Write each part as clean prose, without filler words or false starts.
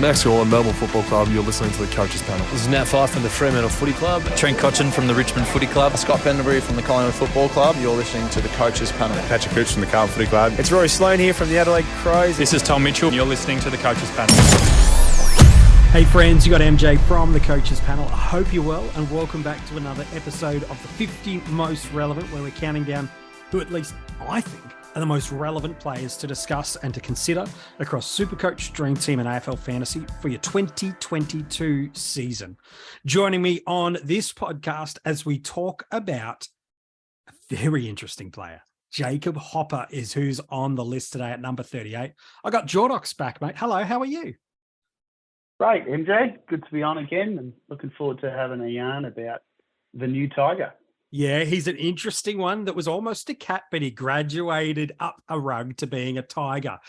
Max Gorlin, Melbourne Football Club. You're listening to the Coaches Panel. This is Nat Fyfe from the Fremantle Footy Club. Trent Cotchin from the Richmond Footy Club. Scott Pendlebury from the Collingwood Football Club. You're listening to the Coaches Panel. Patrick Cooch from the Carlton Footy Club. It's Rory Sloane here from the Adelaide Crows. This is Tom Mitchell. You're listening to the Coaches Panel. Hey friends, you got MJ from the Coaches Panel. I hope you're well and welcome back to another episode of the 50 Most Relevant, where we're counting down who, at least I think, are the most relevant players to discuss and to consider across SuperCoach, DreamTeam and AFL Fantasy for your 2022 season. Joining me on this podcast as we talk about a very interesting player. Jacob Hopper is who's on the list today at number 38. I got Jordox back, mate. Hello, how are you? Great, MJ. Good to be on again and looking forward to having a yarn about the new Tiger. Yeah, he's an interesting one that was almost a cat, but he graduated up a rug to being a tiger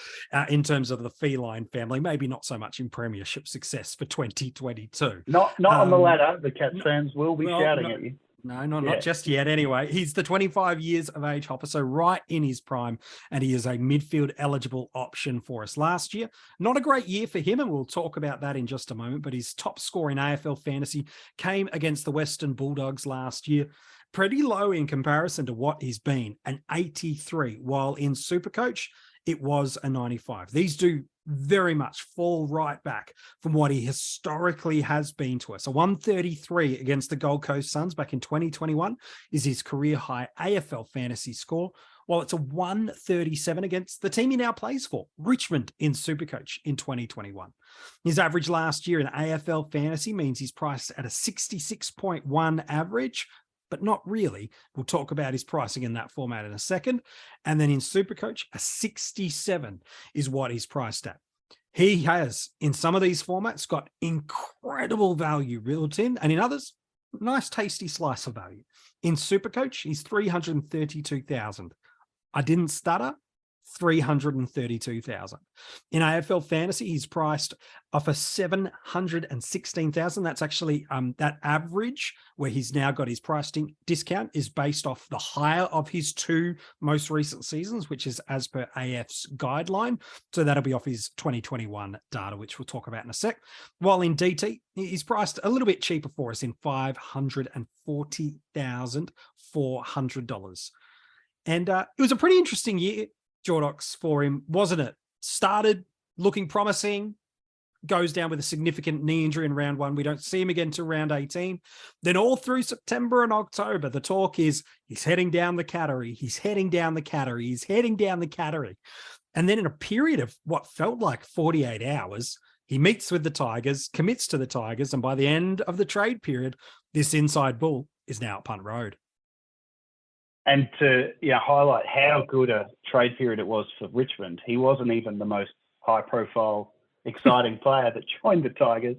in terms of the feline family. Maybe not so much in premiership success for 2022. Not on the ladder. The Cats fans will be shouting at you. Not just yet. Anyway, he's the 25 years of age Hopper, so right in his prime, and he is a midfield eligible option for us last year. Not a great year for him, and we'll talk about that in just a moment, but his top score in AFL Fantasy came against the Western Bulldogs last year. Pretty low in comparison to what he's been, an 83, while in SuperCoach, it was a 95. These do very much fall right back from what he historically has been to us. A 133 against the Gold Coast Suns back in 2021 is his career high AFL fantasy score, while it's a 137 against the team he now plays for, Richmond, in SuperCoach in 2021. His average last year in AFL fantasy means he's priced at a 66.1 average, but not really. We'll talk about his pricing in that format in a second. And then in SuperCoach, a 67 is what he's priced at. He has, in some of these formats, got incredible value built in, and in others, nice tasty slice of value. In SuperCoach, he's 332,000. I didn't stutter. 332,000. In AFL Fantasy, he's priced off a 716,000. That's actually that average where he's now got his pricing discount is based off the higher of his two most recent seasons, which is as per AF's guideline. So that'll be off his 2021 data, which we'll talk about in a sec. While in DT, he's priced a little bit cheaper for us in $540,400. And it was a pretty interesting year, Jordox, for him, wasn't it? Started looking promising, goes down with a significant knee injury in round 1. We don't see him again till round 18. Then all through September and October, the talk is he's heading down the Cattery. He's heading down the Cattery. He's heading down the Cattery. And then in a period of what felt like 48 hours, he meets with the Tigers, commits to the Tigers, and by the end of the trade period, this inside bull is now at Punt Road. And to highlight how good a trade period it was for Richmond, he wasn't even the most high-profile, exciting player that joined the Tigers.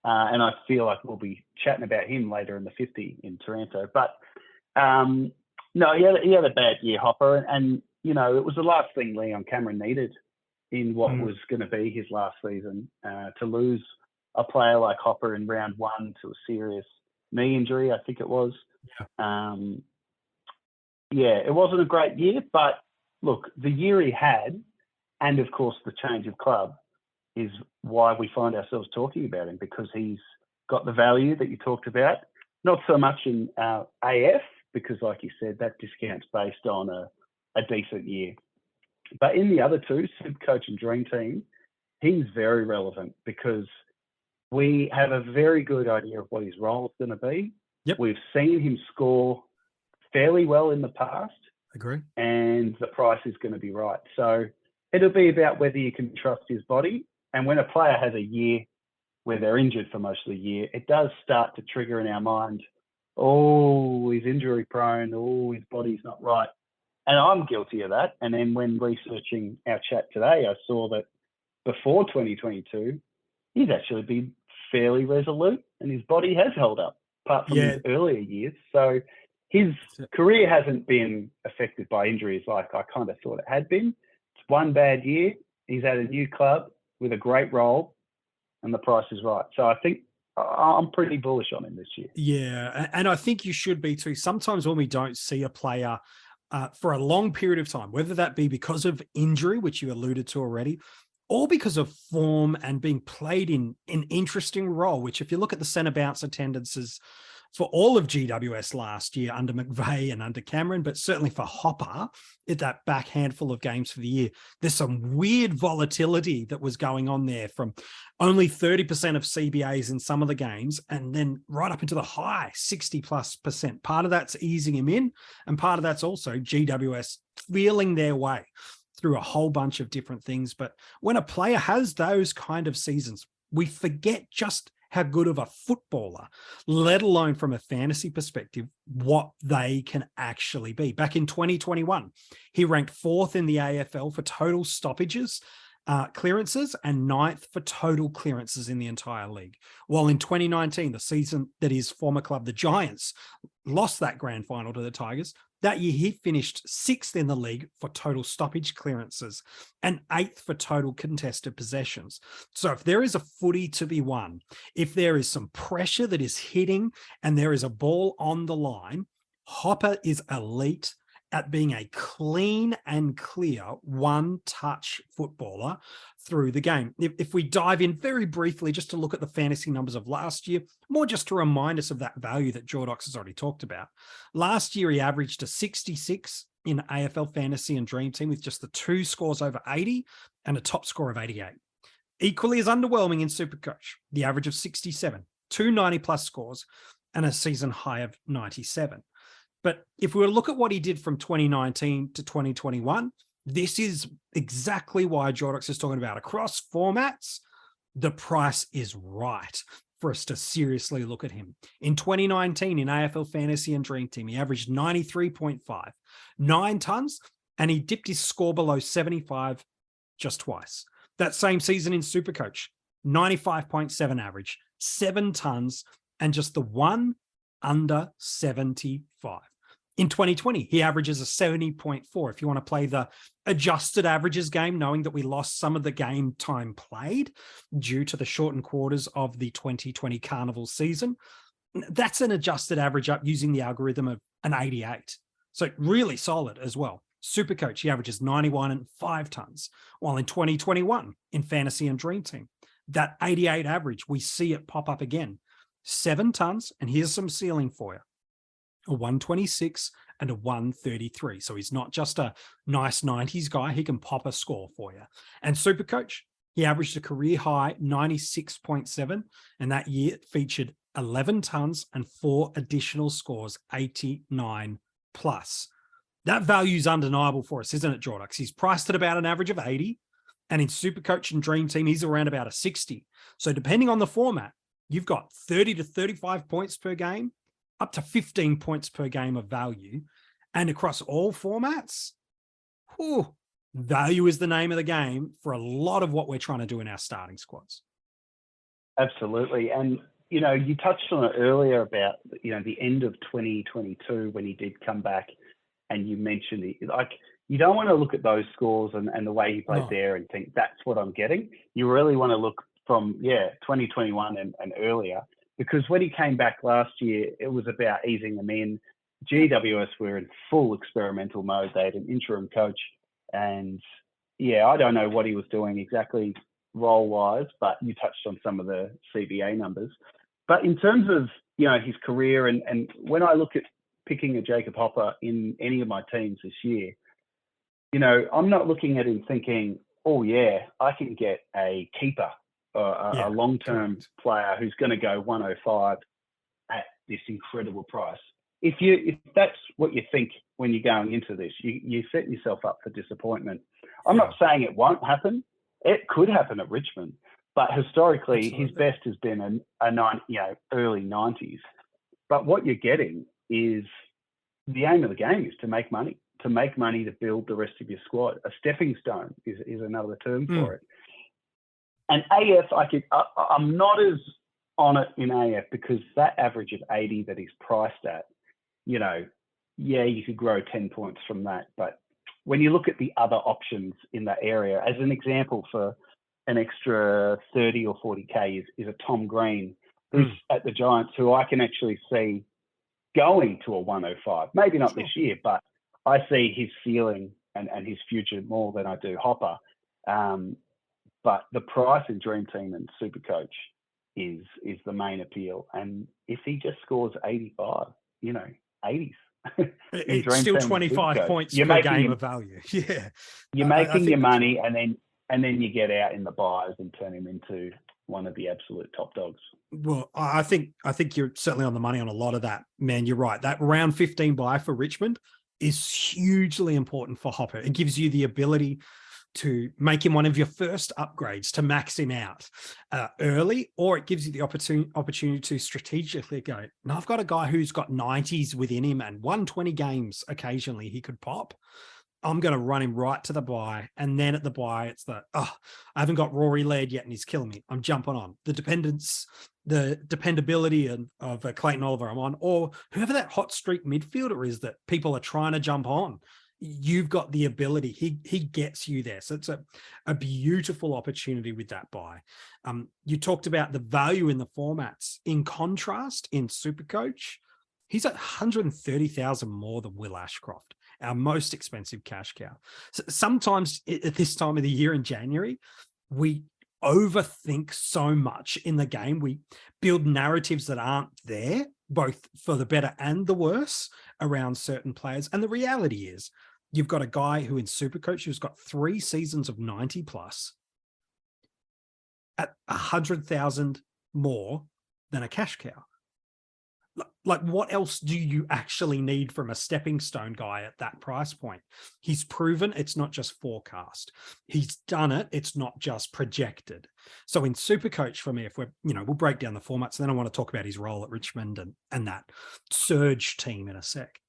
And I feel like we'll be chatting about him later in the 50 in Toronto. But, no, he had a bad year, Hopper. And it was the last thing Leon Cameron needed in what was going to be his last season, to lose a player like Hopper in round 1 to a serious knee injury, I think it was. Yeah. It wasn't a great year, but look, the year he had, and of course the change of club, is why we find ourselves talking about him, because he's got the value that you talked about. Not so much in AF, because like you said, that discount's based on a decent year. But in the other two, SuperCoach and DreamTeam, he's very relevant because we have a very good idea of what his role is going to be. Yep. We've seen him score fairly well in the past. Agree. And the price is going to be right. So it'll be about whether you can trust his body. And when a player has a year where they're injured for most of the year, it does start to trigger in our mind, oh, he's injury prone, oh, his body's not right. And I'm guilty of that. And then when researching our chat today, I saw that before 2022, he's actually been fairly resolute and his body has held up, apart from his earlier years. So his career hasn't been affected by injuries like I kind of thought it had been. It's one bad year. He's at a new club with a great role, and the price is right. So I think I'm pretty bullish on him this year. Yeah, and I think you should be too. Sometimes when we don't see a player for a long period of time, whether that be because of injury, which you alluded to already, all because of form and being played in an interesting role, which if you look at the centre bounce attendances for all of GWS last year under McVeigh and under Cameron, but certainly for Hopper at that back handful of games for the year, there's some weird volatility that was going on there from only 30% of CBAs in some of the games and then right up into the high 60+%. Part of that's easing him in, and part of that's also GWS feeling their way through a whole bunch of different things. But when a player has those kind of seasons, we forget just how good of a footballer, let alone from a fantasy perspective, what they can actually be. Back in 2021, he ranked 4th in the AFL for total stoppages, clearances, and 9th for total clearances in the entire league. While in 2019, the season that his former club, the Giants, lost that grand final to the Tigers, that year he finished 6th in the league for total stoppage clearances and 8th for total contested possessions. So if there is a footy to be won, if there is some pressure that is hitting and there is a ball on the line, Hopper is elite at being a clean and clear one-touch footballer through the game. If we dive in very briefly just to look at the fantasy numbers of last year, more just to remind us of that value that Jordox has already talked about. Last year, he averaged a 66 in AFL Fantasy and Dream Team with just the 2 scores over 80 and a top score of 88. Equally as underwhelming in SuperCoach, the average of 67, 2 90+ scores and a season high of 97. But if we were to look at what he did from 2019 to 2021, this is exactly why Jordox is talking about across formats. The price is right for us to seriously look at him. In 2019, in AFL Fantasy and Dream Team, he averaged 93.5, 9 tons, and he dipped his score below 75 just twice. That same season in SuperCoach, 95.7 average, 7 tons, and just the one under 75. In 2020, he averages a 70.4. If you want to play the adjusted averages game, knowing that we lost some of the game time played due to the shortened quarters of the 2020 Carnival season, that's an adjusted average up using the algorithm of an 88. So really solid as well. SuperCoach, he averages 91 and 5 tons, while in 2021, in Fantasy and Dream Team, that 88 average, we see it pop up again. 7 tons, and here's some ceiling for you. A 126 and a 133. So he's not just a nice 90s guy. He can pop a score for you. And SuperCoach, he averaged a career high 96.7. And that year featured 11 tons and 4 additional scores, 89+. That value is undeniable for us, isn't it, Jordox? He's priced at about an average of 80. And in SuperCoach and Dream Team, he's around about a 60. So depending on the format, you've got 30 to 35 points per game, up to 15 points per game of value. And across all formats, value is the name of the game for a lot of what we're trying to do in our starting squads. Absolutely. And, you know, you touched on it earlier about, you know, the end of 2022 when he did come back, and you mentioned it, like, you don't want to look at those scores and the way he played there and think that's what I'm getting. You really want to look from, 2021 and earlier. Because when he came back last year, it was about easing them in. GWS were in full experimental mode. They had an interim coach. And, I don't know what he was doing exactly role-wise, but you touched on some of the CBA numbers. But in terms of, his career, and when I look at picking a Jacob Hopper in any of my teams this year, I'm not looking at him thinking, I can get a keeper, a long-term player who's going to go 105 at this incredible price. If that's what you think when you're going into this, you set yourself up for disappointment. I'm not saying it won't happen. It could happen at Richmond, but historically his best has been early 90s. But what you're getting is the aim of the game is to make money to build the rest of your squad. A stepping stone is another term for it. And AF, I'm not as on it in AF because that average of 80 that he's priced at, you could grow 10 points from that. But when you look at the other options in that area, as an example for an extra 30 or 40K is a Tom Green, who's at the Giants, who I can actually see going to a 105. Maybe not this year, but I see his ceiling and his future more than I do Hopper. but the price in Dream Team and SuperCoach is the main appeal. And if he just scores 85, 80s. It's still 25 points per game of value. Yeah. You're making your money, and then you get out in the buys and turn him into one of the absolute top dogs. Well, I think you're certainly on the money on a lot of that, man. You're right. That round 15 buy for Richmond is hugely important for Hopper. It gives you the ability to make him one of your first upgrades, to max him out early, or it gives you the opportunity to strategically go, no, I've got a guy who's got 90s within him and 120 games occasionally he could pop. I'm going to run him right to the buy. And then at the buy, it's I haven't got Rory Laird yet and he's killing me. I'm jumping on. The dependability of Clayton Oliver I'm on, or whoever that hot streak midfielder is that people are trying to jump on. You've got the ability. He gets you there. So it's a beautiful opportunity with that buy. You talked about the value in the formats. In contrast, in SuperCoach, he's at 130,000 more than Will Ashcroft, our most expensive cash cow. So sometimes at this time of the year in January, we overthink so much in the game. We build narratives that aren't there, both for the better and the worse, around certain players. And the reality is, you've got a guy who in SuperCoach who's got 3 seasons of 90 plus at 100,000 more than a cash cow. Like, what else do you actually need from a stepping stone guy at that price point? He's proven it's not just forecast. He's done it. It's not just projected. So in SuperCoach, for me, if we'll break down the formats, then I want to talk about his role at Richmond and that surge team in a sec.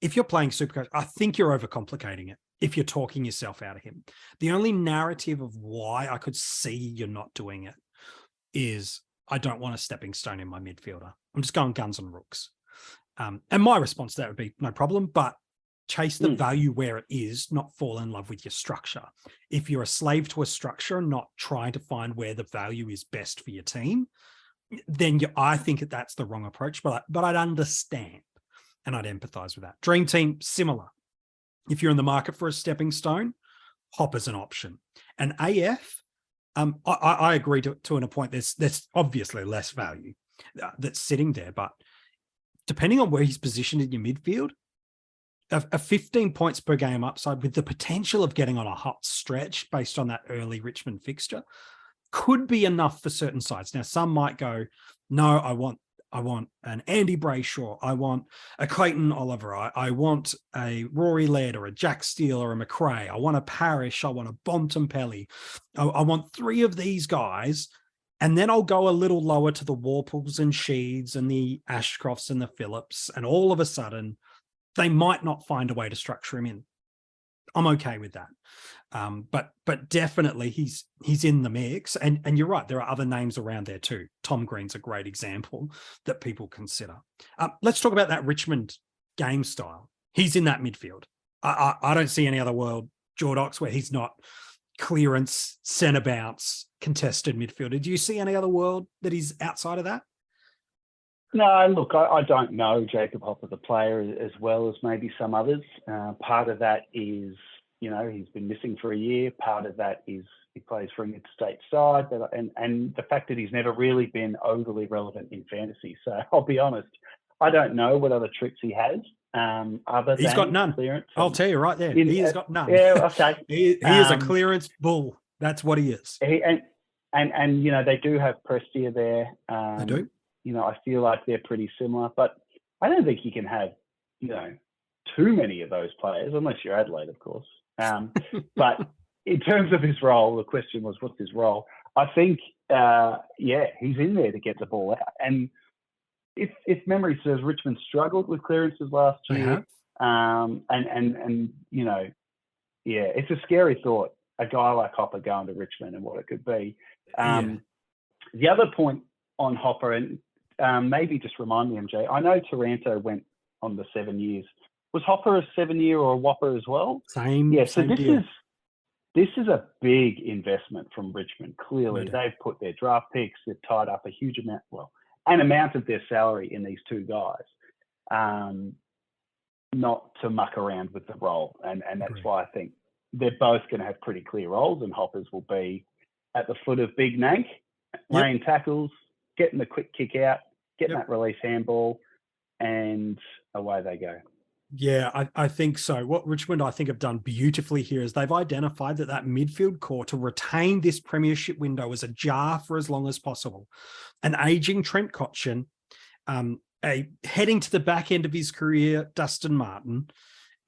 If you're playing SuperCoach, I think you're overcomplicating it if you're talking yourself out of him. The only narrative of why I could see you're not doing it is, I don't want a stepping stone in my midfielder. I'm just going guns and rooks. And my response to that would be no problem, but chase the value where it is, not fall in love with your structure. If you're a slave to a structure, not trying to find where the value is best for your team, then I think that's the wrong approach, but I'd understand and I'd empathize with that. Dream Team, similar. If you're in the market for a stepping stone, Hopper's an option. And AF, I agree to a point. There's obviously less value that's sitting there, but depending on where he's positioned in your midfield, a 15 points per game upside with the potential of getting on a hot stretch based on that early Richmond fixture could be enough for certain sides. Now, some might go, no, I want an Andy Brayshaw. I want a Clayton Oliver. I want a Rory Laird or a Jack Steele or a McRae. I want a Parrish. I want a Bontempelli. I want 3 of these guys. And then I'll go a little lower to the Warples and Sheeds and the Ashcrofts and the Phillips. And all of a sudden, they might not find a way to structure him in. I'm okay with that. But definitely he's in the mix. And you're right, there are other names around there too. Tom Green's a great example that people consider. Let's talk about that Richmond game style. He's in that midfield. I don't see any other world, Jordox, where he's not clearance, centre bounce, contested midfielder. Do you see any other world that he's outside of that? No, look, I don't know Jacob Hopper, the player, as well as maybe some others. Part of that is, he's been missing for a year. Part of that is he plays for an interstate side, and the fact that he's never really been overly relevant in fantasy. So I'll be honest, I don't know what other tricks he has. He's got none. Clearance. I'll tell you right there. He has got none. Yeah, okay. he is a clearance bull. That's what he is. And they do have Prestia there. They do. I feel like they're pretty similar, but I don't think you can have, too many of those players, unless you're Adelaide, of course. But in terms of his role, the question was, what's his role? I think, he's in there to get the ball out. And if memory serves, Richmond struggled with clearances last year. It's a scary thought, a guy like Hopper going to Richmond and what it could be. The other point on Hopper, and maybe just remind me, MJ, I know Taranto went on the 7 years. Was Hopper a 7-year or a Whopper as well? Same. Yeah, so deal. this is a big investment from Richmond. Clearly, they've put their draft picks, they've tied up a huge amount, an amount of their salary in these 2 guys, not to muck around with the role. And that's why I think they're both going to have pretty clear roles, and Hopper's will be at the foot of Big Nank, laying tackles, getting the quick kick out, getting that release handball, and away they go. Yeah, I think so. What Richmond, I think, have done beautifully here is they've identified that midfield core to retain this premiership window as ajar for as long as possible. An aging Trent Cotchin, heading to the back end of his career, Dustin Martin,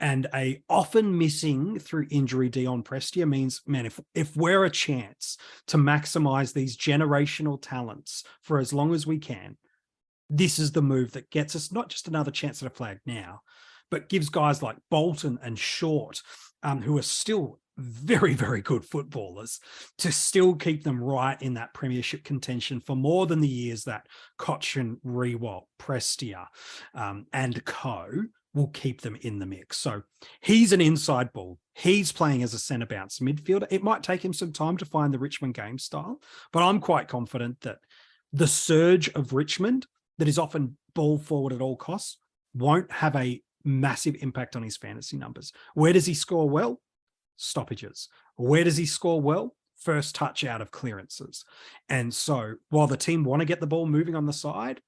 and a often missing through injury Dion Prestia means, man, if we're a chance to maximize these generational talents for as long as we can, this is the move that gets us not just another chance at a flag now, but gives guys like Bolton and Short, who are still very, very good footballers, to still keep them right in that premiership contention for more than the years that Cochin, Rewalt, Prestia, and co will keep them in the mix. So he's an inside ball. He's playing as a centre bounce midfielder. It might take him some time to find the Richmond game style, but I'm quite confident that the surge of Richmond that is often ball forward at all costs won't have a massive impact on his fantasy numbers. Where does he score well? Stoppages. Where does he score well? First touch out of clearances. And so while the team want to get the ball moving on the side,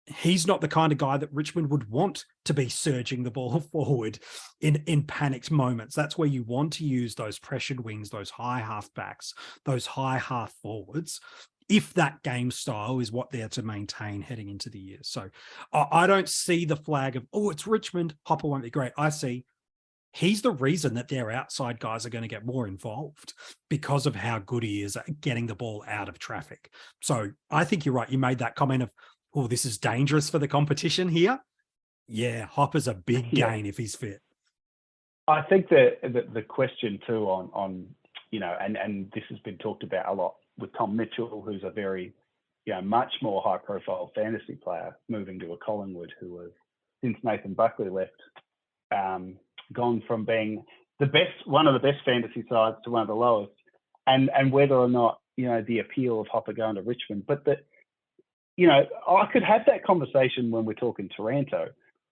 he's not the kind of guy that Richmond would want to be surging the ball forward in panicked moments. That's where you want to use those pressured wings, those high half backs, those high half forwards, if that game style is what they're to maintain heading into the year. So I don't see the flag of, oh, it's Richmond, Hopper won't be great. I see he's the reason that their outside guys are going to get more involved because of how good he is at getting the ball out of traffic. So I think you're right. You made that comment of, oh, this is dangerous for the competition here. Yeah, Hopper's a big gain if he's fit. I think that the question too on and this has been talked about a lot with Tom Mitchell, who's a very, much more high-profile fantasy player, moving to a Collingwood, who has, since Nathan Buckley left, gone from being one of the best fantasy sides to one of the lowest, and whether or not the appeal of Hopper going to Richmond, but that I could have that conversation when we're talking Taranto,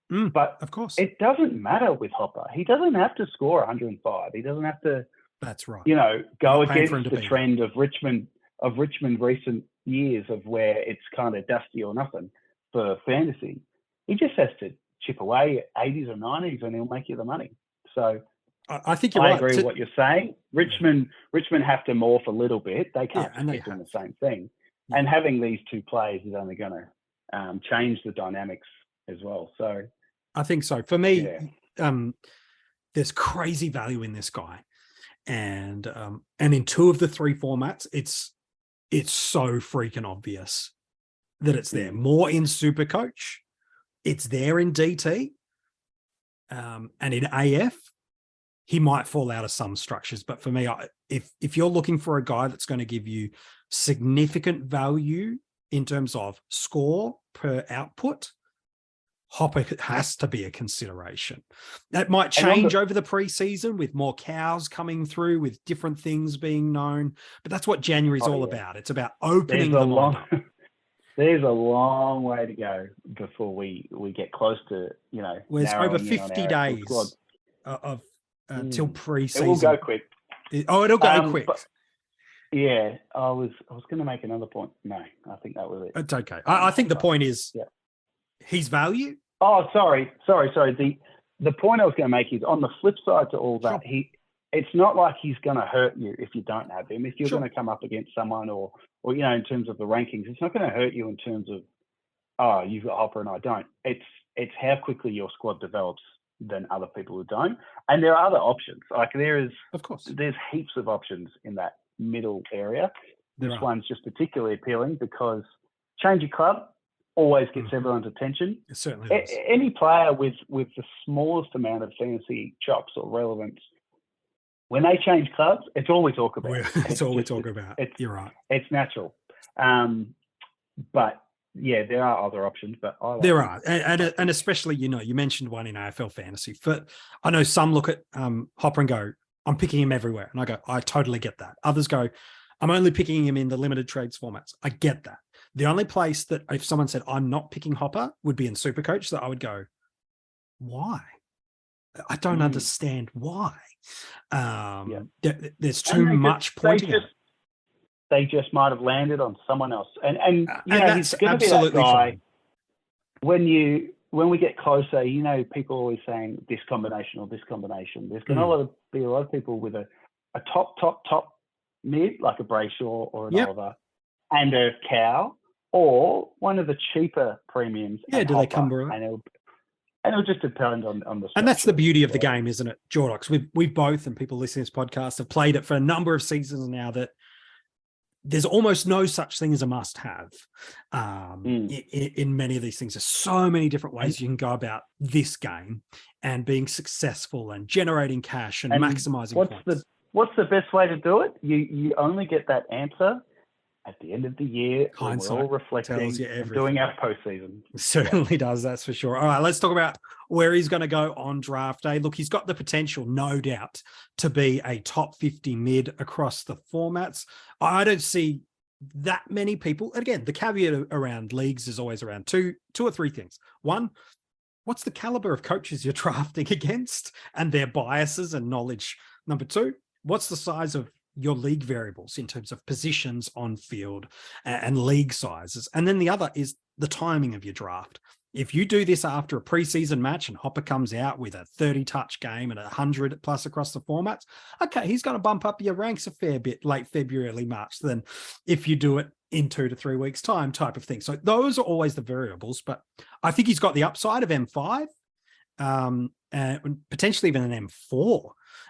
but of course it doesn't matter with Hopper. He doesn't have to score 105. He doesn't have to. That's right. Go against the trend of Richmond recent years of where it's kind of dusty or nothing for fantasy. He just has to chip away at 80s or 90s and he'll make you the money. So I think you're right. I agree with what you're saying. Richmond have to morph a little bit. They can't keep doing the same thing. Yeah. And having these two players is only going to change the dynamics as well. So I think so. For me, there's crazy value in this guy. And in two of the three formats, it's so freaking obvious that it's there. More in SuperCoach, it's there in DT, and in AF, he might fall out of some structures. But for me, if you're looking for a guy that's going to give you significant value in terms of score per output, Hopper has to be a consideration. That might change over the preseason with more cows coming through, with different things being known. But that's what January is all about. It's about opening the lineup. There's a long way to go before we get close to, there's over 50 days of till preseason. It will go quick. It'll go quick. Yeah, I was going to make another point. No, I think that was it. It's okay. I think the point is his value. Oh, sorry. The point I was going to make is on the flip side to all that, it's not like he's going to hurt you if you don't have him. If you're going to come up against someone or in terms of the rankings, it's not going to hurt you in terms of, oh, you've got Hopper and I don't. It's how quickly your squad develops than other people who don't. And there are other options. Like there's heaps of options in that middle area. This one's just particularly appealing because change your club always gets everyone's attention. It certainly does. Any player with the smallest amount of fantasy chops or relevance, when they change clubs, it's all we talk about. It's all we talk about. You're right. It's natural. But yeah, there are other options, but there are. And especially, you mentioned one in AFL fantasy. I know some look at Hopper and go, I'm picking him everywhere. And I go, I totally get that. Others go, I'm only picking him in the limited trades formats. I get that. The only place that if someone said I'm not picking Hopper would be in SuperCoach, that I would go, why? I don't understand why. There's too And much pointing out. They just might have landed on someone else. And that's he's going to be that absolutely guy. fine. When we get closer, people are always saying this combination or this combination. There's going to be a lot of people with a top mid, like a Brayshaw or an Oliver, and a Cow, or one of the cheaper premiums. Yeah, do they come around? And it'll just depend on the structure. And that's the beauty of the game, isn't it, Jordox? We both, and people listening to this podcast, have played it for a number of seasons now, that there's almost no such thing as a must-have in many of these things. There's so many different ways you can go about this game and being successful and generating cash and maximizing points. What's the best way to do it? You only get that answer at the end of the year. Hindsight we're all reflecting and doing our postseason. It certainly does, that's for sure. All right, let's talk about where he's going to go on draft day. Look, he's got the potential, no doubt, to be a top 50 mid across the formats. I don't see that many people. And again, the caveat around leagues is always around two or three things. One, what's the caliber of coaches you're drafting against and their biases and knowledge? Number two, what's the size of your league variables in terms of positions on field and league sizes? And then the other is the timing of your draft. If you do this after a preseason match and Hopper comes out with a 30-touch game and 100 plus across the formats, okay, he's going to bump up your ranks a fair bit late February, early March than if you do it in 2 to 3 weeks' time type of thing. So those are always the variables, but I think he's got the upside of M5 and potentially even an M4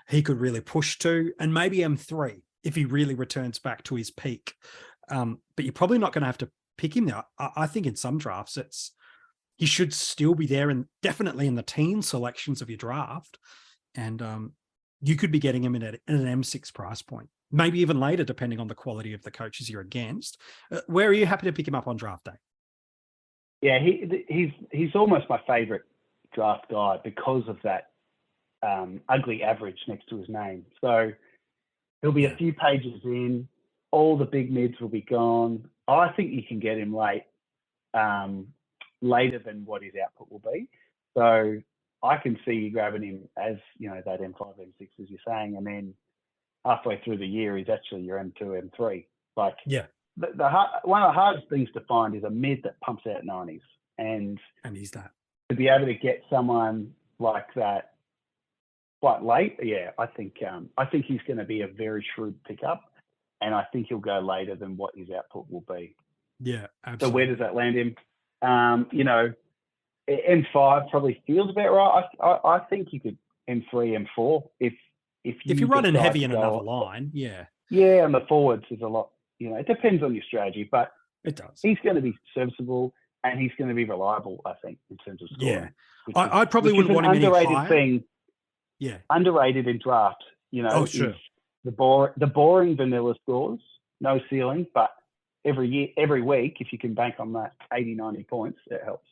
he could really push to, and maybe M3 if he really returns back to his peak. But you're probably not going to have to pick him now. I think in some drafts, he should still be there, and definitely in the teen selections of your draft. And you could be getting him in at an M6 price point, maybe even later, depending on the quality of the coaches you're against. Where are you happy to pick him up on draft day? Yeah, he's almost my favorite draft guy because of that ugly average next to his name. So he'll be a few pages in, all the big mids will be gone. I think you can get him late, later than what his output will be. So I can see you grabbing him as, that M5, M6, as you're saying, and then halfway through the year, he's actually your M2, M3. One of the hardest things to find is a mid that pumps out 90s. And he's that. To be able to get someone like that quite late, I think he's going to be a very shrewd pickup, and I think he'll go later than what his output will be. Yeah, absolutely. So where does that land him? M5 probably feels about right. I think you could M3, M4 if you're running heavy in another line. Yeah, and the forwards is a lot. It depends on your strategy, but it does. He's going to be serviceable and he's going to be reliable, I think, in terms of scoring. Yeah, I probably wouldn't want him any higher. Underrated thing. Yeah, underrated in draft. Sure. The boring vanilla scores, no ceiling, but every week, if you can bank on that 80, 90 points, it helps.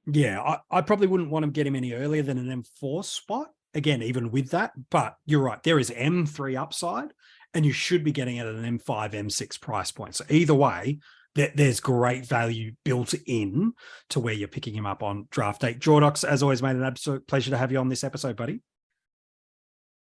Yeah, I probably wouldn't want to get him any earlier than an M4 spot. Again, even with that, but you're right. There is M3 upside, and you should be getting it at an M5, M6 price point. So either way, there's great value built in to where you're picking him up on draft day. Jordox, as always, mate, an absolute pleasure to have you on this episode, buddy.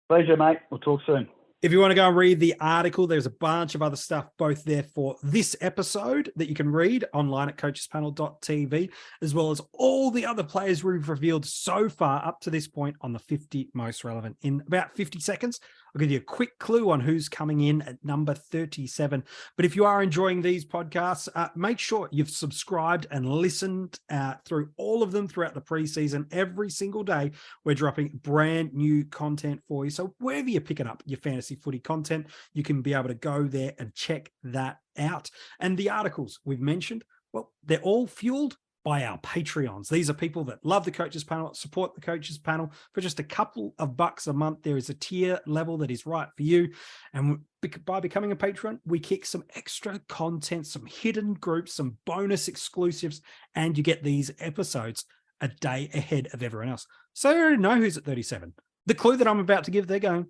Pleasure, mate. We'll talk soon. If you want to go and read the article, there's a bunch of other stuff both there for this episode that you can read online at coachespanel.tv, as well as all the other players we've revealed so far up to this point on the 50 most relevant in about 50 seconds. I'll give you a quick clue on who's coming in at number 37. But if you are enjoying these podcasts, make sure you've subscribed and listened through all of them throughout the preseason. Every single day, we're dropping brand new content for you. So wherever you're picking up your fantasy footy content, you can be able to go there and check that out. And the articles we've mentioned, well, they're all fueled by our Patreons. These are people that love the Coaches Panel, support the Coaches Panel for just a couple of bucks a month. There is a tier level that is right for you. And by becoming a patron, we kick some extra content, some hidden groups, some bonus exclusives, and you get these episodes a day ahead of everyone else. So you already know who's at 37. The clue that I'm about to give, they're going,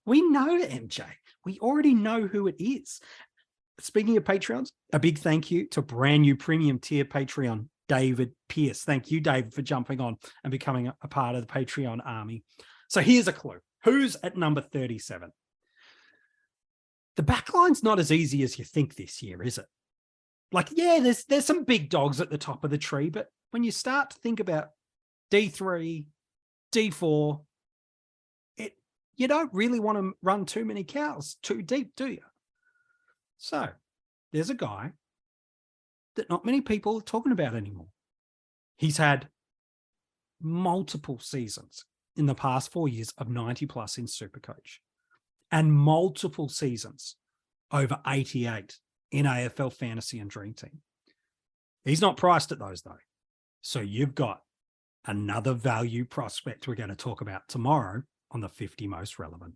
we know MJ. We already know who it is. Speaking of Patreons, a big thank you to brand new premium tier Patreon, David Pierce. Thank you, David, for jumping on and becoming a part of the Patreon army. So here's a clue. Who's at number 37? The backline's not as easy as you think this year, is it? Like, yeah, there's some big dogs at the top of the tree, but when you start to think about D3, D4, you don't really want to run too many cows too deep, do you? So there's a guy that not many people are talking about anymore. He's had multiple seasons in the past 4 years of 90 plus in SuperCoach and multiple seasons over 88 in AFL Fantasy and DreamTeam. He's not priced at those though. So you've got another value prospect we're going to talk about tomorrow on the 50 Most Relevant.